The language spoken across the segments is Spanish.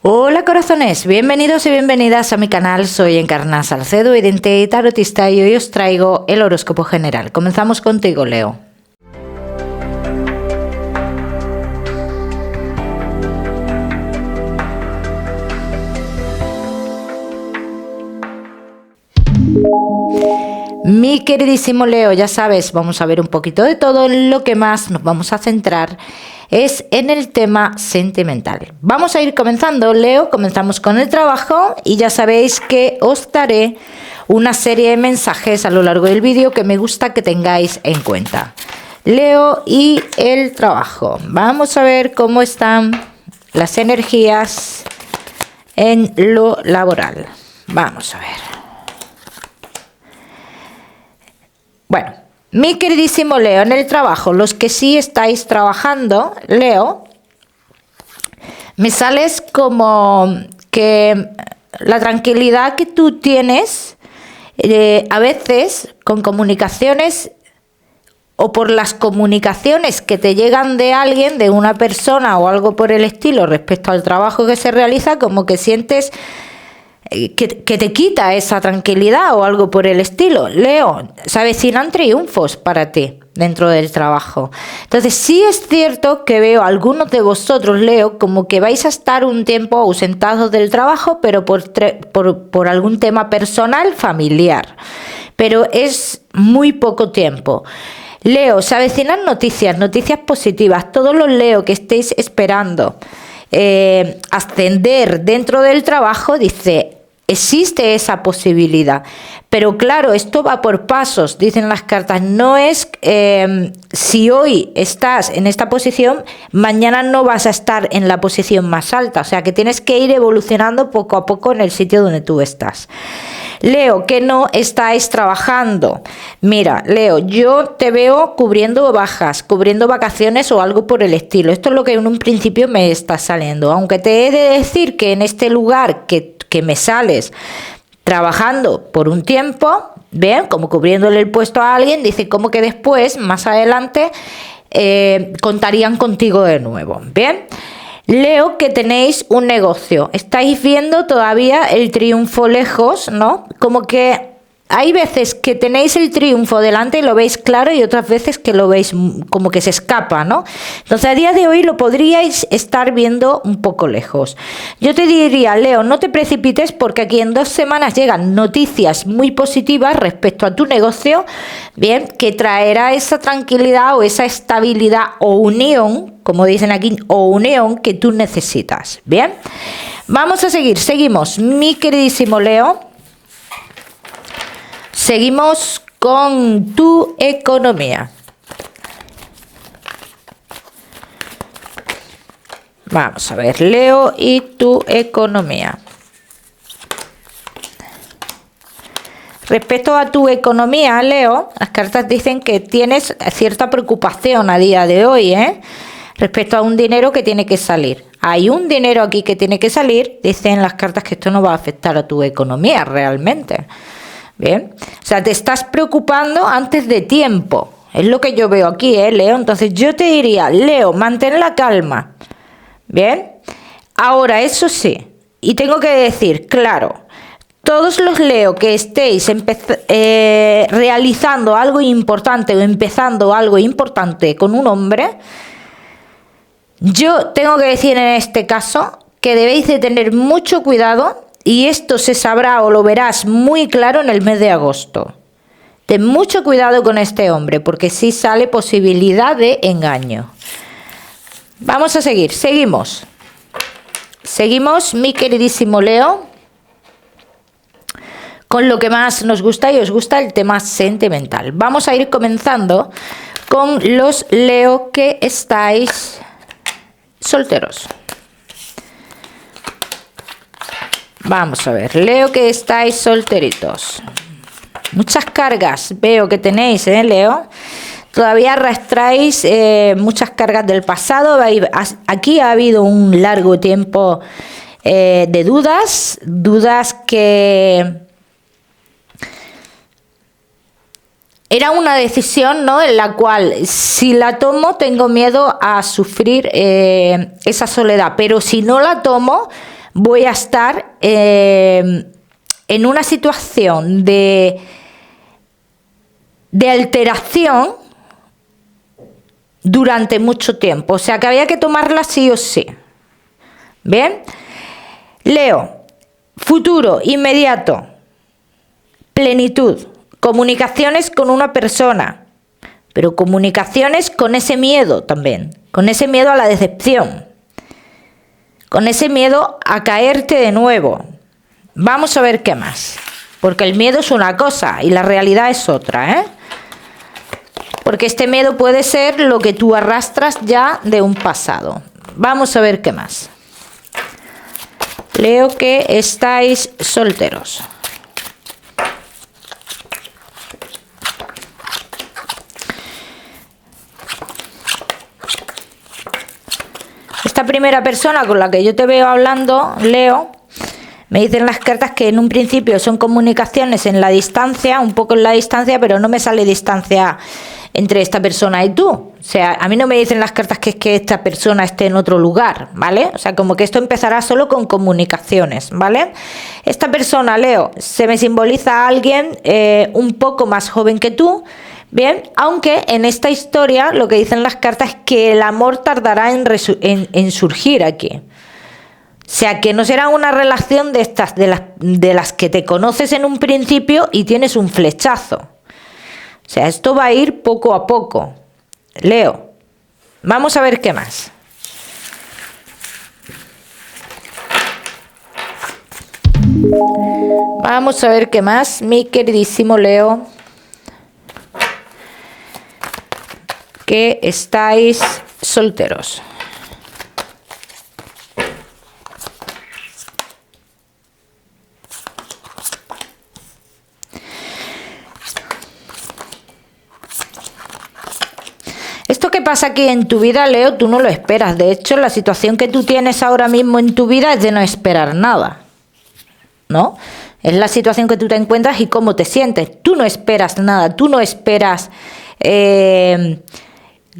Hola corazones, bienvenidos y bienvenidas a mi canal. Soy Encarna Salcedo, vidente y tarotista, y hoy os traigo el horóscopo general. Comenzamos contigo, Leo. Mi queridísimo Leo, ya sabes, vamos a ver un poquito de todo. Lo que más nos vamos a centrar es en el tema sentimental. Vamos a ir comenzando, Leo, comenzamos con el trabajo y ya sabéis que os daré una serie de mensajes a lo largo del vídeo que me gusta que tengáis en cuenta. Leo y el trabajo. Vamos a ver cómo están las energías en lo laboral. Vamos a ver. Bueno, mi queridísimo Leo, en el trabajo, los que sí estáis trabajando, Leo, me sales como que la tranquilidad que tú tienes a veces con comunicaciones o por las comunicaciones que te llegan de alguien, de una persona o algo por el estilo respecto al trabajo que se realiza, como que sientes que te quita esa tranquilidad o algo por el estilo. Leo, se avecinan triunfos para ti dentro del trabajo. Entonces sí es cierto que veo a algunos de vosotros, Leo, como que vais a estar un tiempo ausentados del trabajo, pero por algún tema personal, familiar. Pero es muy poco tiempo. Leo, se avecinan noticias positivas. Todos los Leo que estéis esperando ascender dentro del trabajo, dice, existe esa posibilidad, pero claro, esto va por pasos, dicen las cartas. No es si hoy estás en esta posición, mañana no vas a estar en la posición más alta, o sea que tienes que ir evolucionando poco a poco en el sitio donde tú estás. Leo, que no estáis trabajando. Mira, Leo, yo te veo cubriendo bajas, cubriendo vacaciones o algo por el estilo. Esto es lo que en un principio me está saliendo. Aunque te he de decir que en este lugar que me sales trabajando por un tiempo, bien, como cubriéndole el puesto a alguien, dice como que después, más adelante, contarían contigo de nuevo. Bien. Leo, que tenéis un negocio, estáis viendo todavía el triunfo lejos, ¿no? Como que hay veces que tenéis el triunfo delante y lo veis claro, y otras veces que lo veis como que se escapa, ¿no? Entonces a día de hoy lo podríais estar viendo un poco lejos. Yo te diría, Leo, no te precipites, porque aquí en 2 semanas llegan noticias muy positivas respecto a tu negocio, bien, que traerá esa tranquilidad o esa estabilidad o unión, como dicen aquí, o unión que tú necesitas. Bien, vamos a seguimos, mi queridísimo Leo. Seguimos con tu economía. Vamos a ver, Leo, y tu economía. Respecto a tu economía, Leo, las cartas dicen que tienes cierta preocupación a día de hoy, respecto a un dinero que tiene que salir. Hay un dinero aquí que tiene que salir, dicen las cartas que esto no va a afectar a tu economía realmente. Bien, o sea, te estás preocupando antes de tiempo, es lo que yo veo aquí, Leo. Entonces yo te diría, Leo, mantén la calma. Bien, ahora eso sí, y tengo que decir, claro, todos los Leo que estéis realizando algo importante o empezando algo importante con un hombre, yo tengo que decir en este caso que debéis de tener mucho cuidado. Y esto se sabrá o lo verás muy claro en el mes de agosto. Ten mucho cuidado con este hombre, porque sí sale posibilidad de engaño. Vamos a seguimos. Seguimos, mi queridísimo Leo, con lo que más nos gusta y os gusta, el tema sentimental. Vamos a ir comenzando con los Leo que estáis solteros. Vamos a ver, Leo, que estáis solteritos. Muchas cargas veo que tenéis, Leo. Todavía arrastráis muchas cargas del pasado. Aquí ha habido un largo tiempo de dudas que era una decisión, ¿no?, en la cual si la tomo tengo miedo a sufrir esa soledad, pero si no la tomo voy a estar en una situación de alteración durante mucho tiempo. O sea, que había que tomarla sí o sí. ¿Bien? Leo, futuro, inmediato, plenitud, comunicaciones con una persona, pero comunicaciones con ese miedo también, con ese miedo a la decepción, con ese miedo a caerte de nuevo. Vamos a ver qué más, porque el miedo es una cosa y la realidad es otra, ¿eh? Porque este miedo puede ser lo que tú arrastras ya de un pasado. Vamos a ver qué más. Leo que estáis solteros. Esta primera persona con la que yo te veo hablando, Leo, me dicen las cartas que en un principio son comunicaciones en la distancia, un poco en la distancia, pero no me sale distancia entre esta persona y tú. O sea, a mí no me dicen las cartas que es que esta persona esté en otro lugar, ¿vale? O sea, como que esto empezará solo con comunicaciones, ¿vale? Esta persona, Leo, se me simboliza a alguien un poco más joven que tú, bien, aunque en esta historia lo que dicen las cartas es que el amor tardará en surgir aquí. O sea, que no será una relación de estas, de las que te conoces en un principio y tienes un flechazo. O sea, esto va a ir poco a poco. Leo, vamos a ver qué más. Vamos a ver qué más, mi queridísimo Leo. Que estáis solteros. Esto que pasa aquí en tu vida, Leo, tú no lo esperas. De hecho, la situación que tú tienes ahora mismo en tu vida es de no esperar nada, ¿no? Es la situación que tú te encuentras y cómo te sientes. Tú no esperas nada, tú no esperas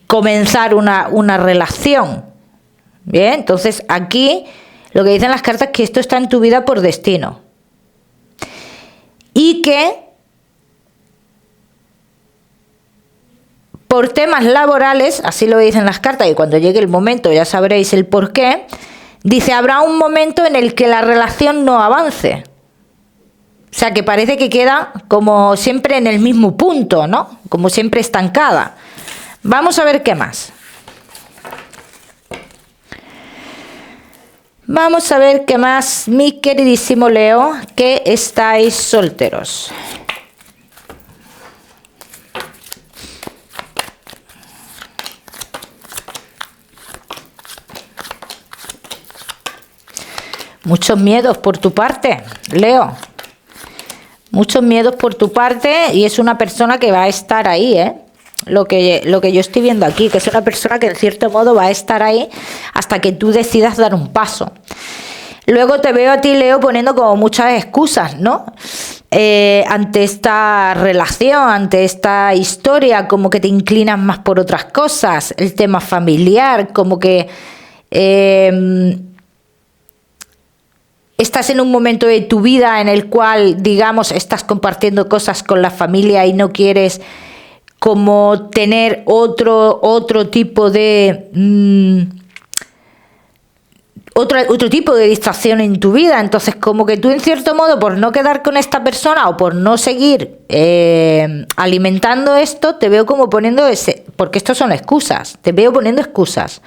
comenzar una relación. Bien, entonces aquí lo que dicen las cartas es que esto está en tu vida por destino. Y que por temas laborales, así lo dicen las cartas, y cuando llegue el momento ya sabréis el por qué, dice, habrá un momento en el que la relación no avance. O sea, que parece que queda como siempre en el mismo punto, ¿no? Como siempre estancada. Vamos a ver qué más. Vamos a ver qué más, mi queridísimo Leo, que estáis solteros. Muchos miedos por tu parte, Leo. Muchos miedos por tu parte y es una persona que va a estar ahí, ¿eh? Lo que yo estoy viendo aquí, que es una persona que en cierto modo va a estar ahí hasta que tú decidas dar un paso. Luego te veo a ti, Leo, poniendo como muchas excusas, ¿no? Ante esta relación, ante esta historia, como que te inclinas más por otras cosas, el tema familiar, como que estás en un momento de tu vida en el cual, digamos, estás compartiendo cosas con la familia y no quieres como tener otro tipo de otro tipo de distracción en tu vida. Entonces, como que tú en cierto modo, por no quedar con esta persona o por no seguir alimentando esto, te veo como poniendo porque estos son excusas, te veo poniendo excusas.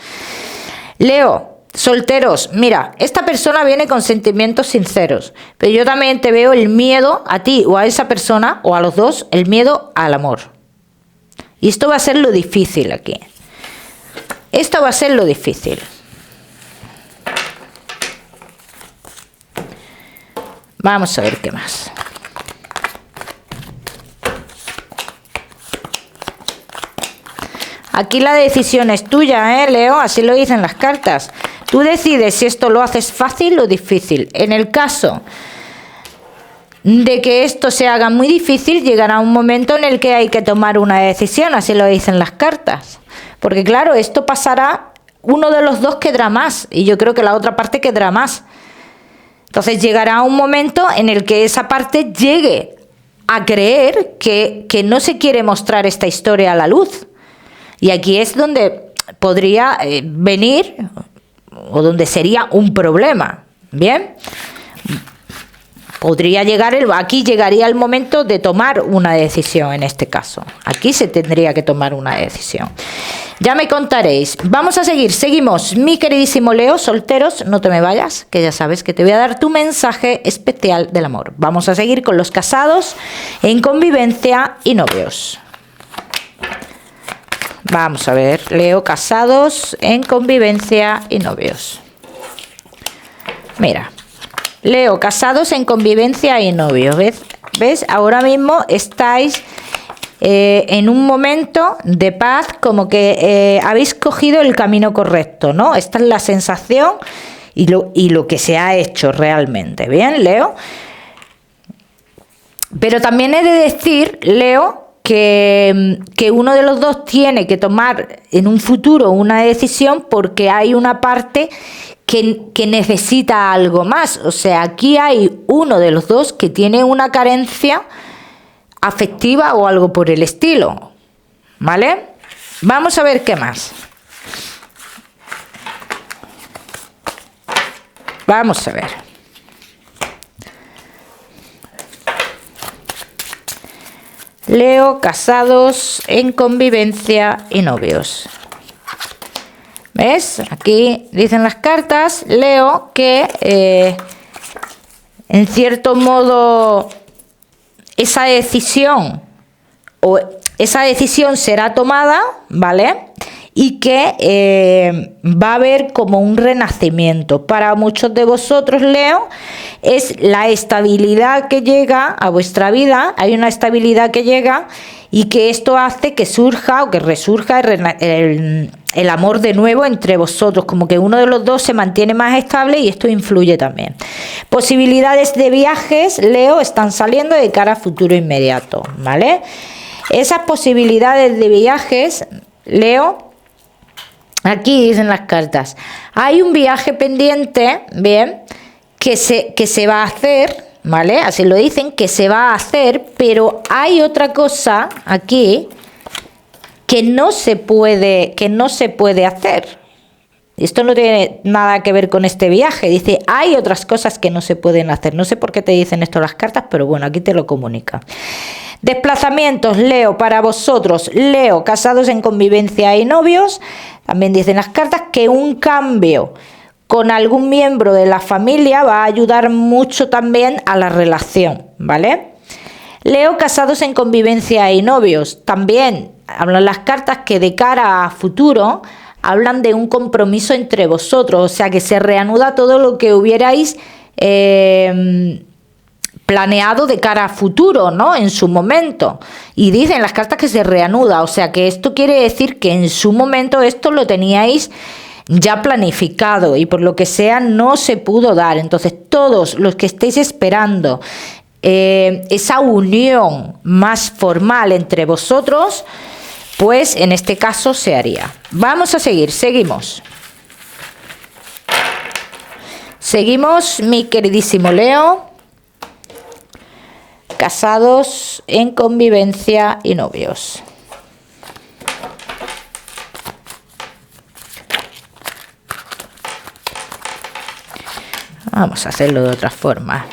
Leo, solteros, mira, esta persona viene con sentimientos sinceros, pero yo también te veo el miedo a ti o a esa persona, o a los dos, el miedo al amor. Y esto va a ser lo difícil aquí. Esto va a ser lo difícil. Vamos a ver qué más. Aquí la decisión es tuya, Leo, así lo dicen las cartas. Tú decides si esto lo haces fácil o difícil. En el caso de que esto se haga muy difícil, llegará un momento en el que hay que tomar una decisión, así lo dicen las cartas. Porque claro, esto pasará, uno de los dos quedará más, y yo creo que la otra parte quedará más. Entonces llegará un momento en el que esa parte llegue a creer que no se quiere mostrar esta historia a la luz. Y aquí es donde podría venir, o donde sería un problema. ¿Bien? Podría llegar aquí llegaría el momento de tomar una decisión en este caso. Aquí se tendría que tomar una decisión. Ya me contaréis. Vamos a seguir. Seguimos. Mi queridísimo Leo, solteros, no te me vayas, que ya sabes que te voy a dar tu mensaje especial del amor. Vamos a seguir con los casados, en convivencia y novios. Vamos a ver, Leo, casados, en convivencia y novios. Mira. Leo, casados en convivencia y novios. ¿Ves? Ahora mismo estáis en un momento de paz, como que habéis cogido el camino correcto, ¿no? Esta es la sensación y lo que se ha hecho realmente. ¿Bien, Leo? Pero también he de decir, Leo, que uno de los dos tiene que tomar en un futuro una decisión porque hay una parte que necesita algo más. O sea, aquí hay uno de los dos que tiene una carencia afectiva o algo por el estilo. ¿Vale? Vamos a ver qué más. Vamos a ver. Leo, casados, en convivencia y novios. ¿Ves? Aquí dicen las cartas, Leo, que en cierto modo esa decisión será tomada, ¿vale? Y que va a haber como un renacimiento. Para muchos de vosotros, Leo, es la estabilidad que llega a vuestra vida. Hay una estabilidad que llega y que esto hace que surja o que resurja el amor de nuevo entre vosotros, como que uno de los dos se mantiene más estable y esto influye también. Posibilidades de viajes, Leo, están saliendo de cara a futuro inmediato, ¿vale? Esas posibilidades de viajes, Leo, aquí dicen las cartas, hay un viaje pendiente, bien, que se va a hacer, ¿vale? Así lo dicen, que se va a hacer, pero hay otra cosa aquí que no se puede hacer. Esto no tiene nada que ver con este viaje. Dice, hay otras cosas que no se pueden hacer. No sé por qué te dicen esto las cartas, pero bueno, aquí te lo comunica. Desplazamientos, Leo, para vosotros. Leo, casados en convivencia y novios. También dicen las cartas que un cambio con algún miembro de la familia va a ayudar mucho también a la relación, ¿vale? Leo, casados en convivencia y novios. También hablan las cartas que de cara a futuro hablan de un compromiso entre vosotros, o sea que se reanuda todo lo que hubierais planeado de cara a futuro, ¿no? En su momento. Y dicen las cartas que se reanuda, o sea que esto quiere decir que en su momento esto lo teníais ya planificado y por lo que sea no se pudo dar. Entonces todos los que estéis esperando esa unión más formal entre vosotros, pues en este caso se haría. Vamos a seguir, seguimos. Seguimos, mi queridísimo Leo. Casados en convivencia y novios. Vamos a hacerlo de otra forma.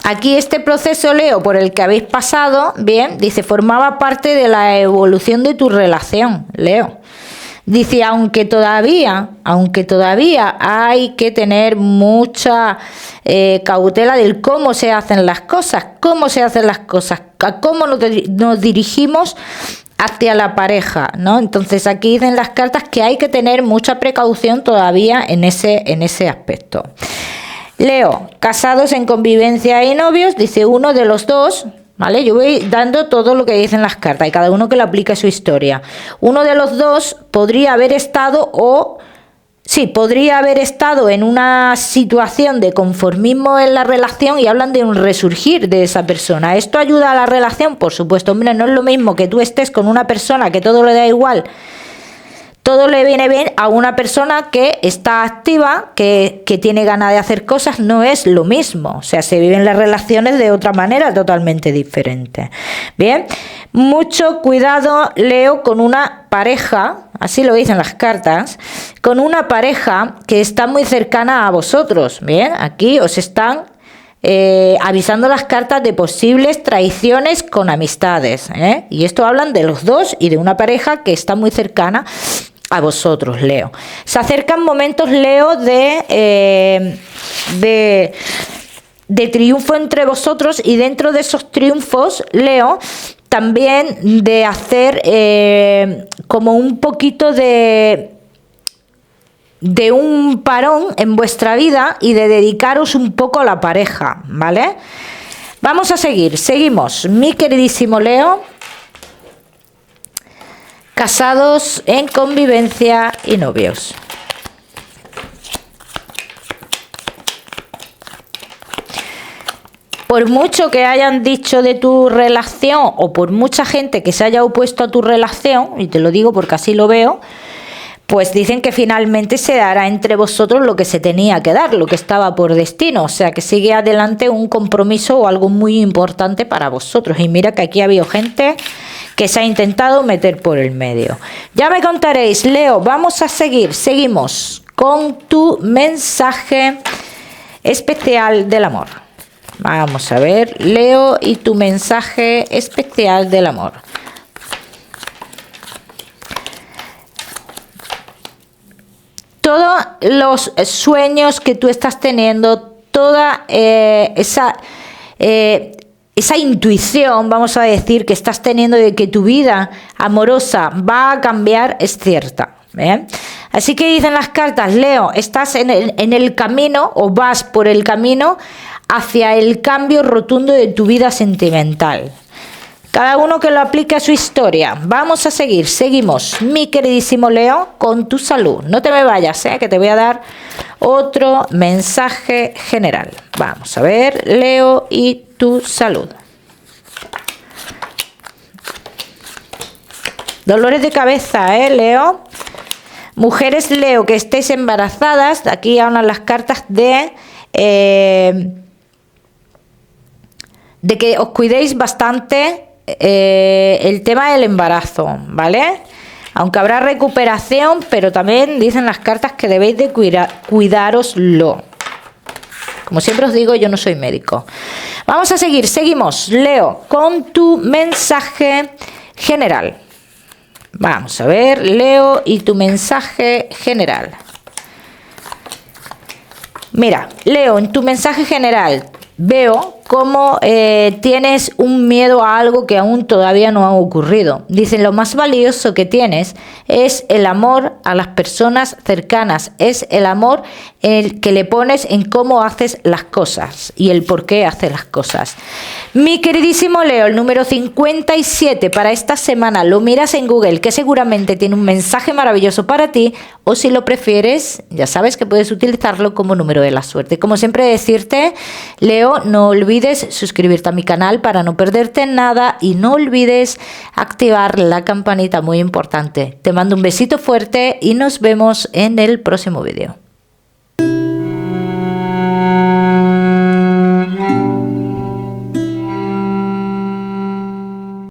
Aquí este proceso, Leo, por el que habéis pasado, bien, dice, formaba parte de la evolución de tu relación, Leo. Dice, aunque todavía hay que tener mucha cautela del cómo se hacen las cosas, a cómo nos dirigimos hacia la pareja, ¿no? Entonces aquí dicen las cartas que hay que tener mucha precaución todavía en ese aspecto. Leo, casados en convivencia y novios, dice uno de los dos, ¿vale? Yo voy dando todo lo que dicen las cartas y cada uno que lo aplique a su historia. Uno de los dos podría haber estado en una situación de conformismo en la relación y hablan de un resurgir de esa persona. ¿Esto ayuda a la relación? Por supuesto, hombre, no es lo mismo que tú estés con una persona que todo le da igual Todo le viene bien a una persona que está activa, que tiene ganas de hacer cosas, no es lo mismo. O sea, se viven las relaciones de otra manera totalmente diferente. Bien, mucho cuidado, Leo, con una pareja, así lo dicen las cartas, con una pareja que está muy cercana a vosotros. Bien, aquí os están avisando las cartas de posibles traiciones con amistades, y esto hablan de los dos y de una pareja que está muy cercana a vosotros, Leo. Se acercan momentos, Leo, de triunfo entre vosotros, y dentro de esos triunfos, Leo, también de hacer como un poquito de un parón en vuestra vida y de dedicaros un poco a la pareja, ¿vale? Vamos a seguimos, mi queridísimo Leo. Casados, en convivencia y novios. Por mucho que hayan dicho de tu relación, o por mucha gente que se haya opuesto a tu relación, y te lo digo porque así lo veo, pues dicen que finalmente se dará entre vosotros lo que se tenía que dar, lo que estaba por destino. O sea, que sigue adelante un compromiso o algo muy importante para vosotros. Y mira que aquí ha habido gente que se ha intentado meter por el medio. Ya me contaréis, Leo. Vamos a seguimos con tu mensaje especial del amor. Vamos a ver, Leo, y tu mensaje especial del amor. Todos los sueños que tú estás teniendo, toda esa intuición, vamos a decir, que estás teniendo de que tu vida amorosa va a cambiar, es cierta. ¿Bien? Así que dicen las cartas, Leo, estás en el camino, o vas por el camino hacia el cambio rotundo de tu vida sentimental. Cada uno que lo aplique a su historia. Vamos a seguimos, mi queridísimo Leo, con tu salud. No te me vayas, que te voy a dar otro mensaje general. Vamos a ver, Leo, y tu salud. Dolores de cabeza, Leo. Mujeres, Leo, que estéis embarazadas. Aquí hablan las cartas de que os cuidéis bastante el tema del embarazo, ¿vale? Aunque habrá recuperación, pero también dicen las cartas que debéis de cuidároslo. Como siempre os digo, yo no soy médico. Vamos a seguimos, Leo, con tu mensaje general. Vamos a ver, Leo, y tu mensaje general. Mira, Leo, en tu mensaje general veo cómo tienes un miedo a algo que aún todavía no ha ocurrido. Dicen, lo más valioso que tienes es el amor a las personas cercanas, es el amor que le pones en cómo haces las cosas y el por qué haces las cosas. Mi queridísimo Leo, el número 57 para esta semana, lo miras en Google, que seguramente tiene un mensaje maravilloso para ti, o si lo prefieres, ya sabes que puedes utilizarlo como número de la suerte. Como siempre decirte, Leo, no olvides suscribirte a mi canal para no perderte nada, y no olvides activar la campanita, muy importante. Te mando un besito fuerte y nos vemos en el próximo vídeo.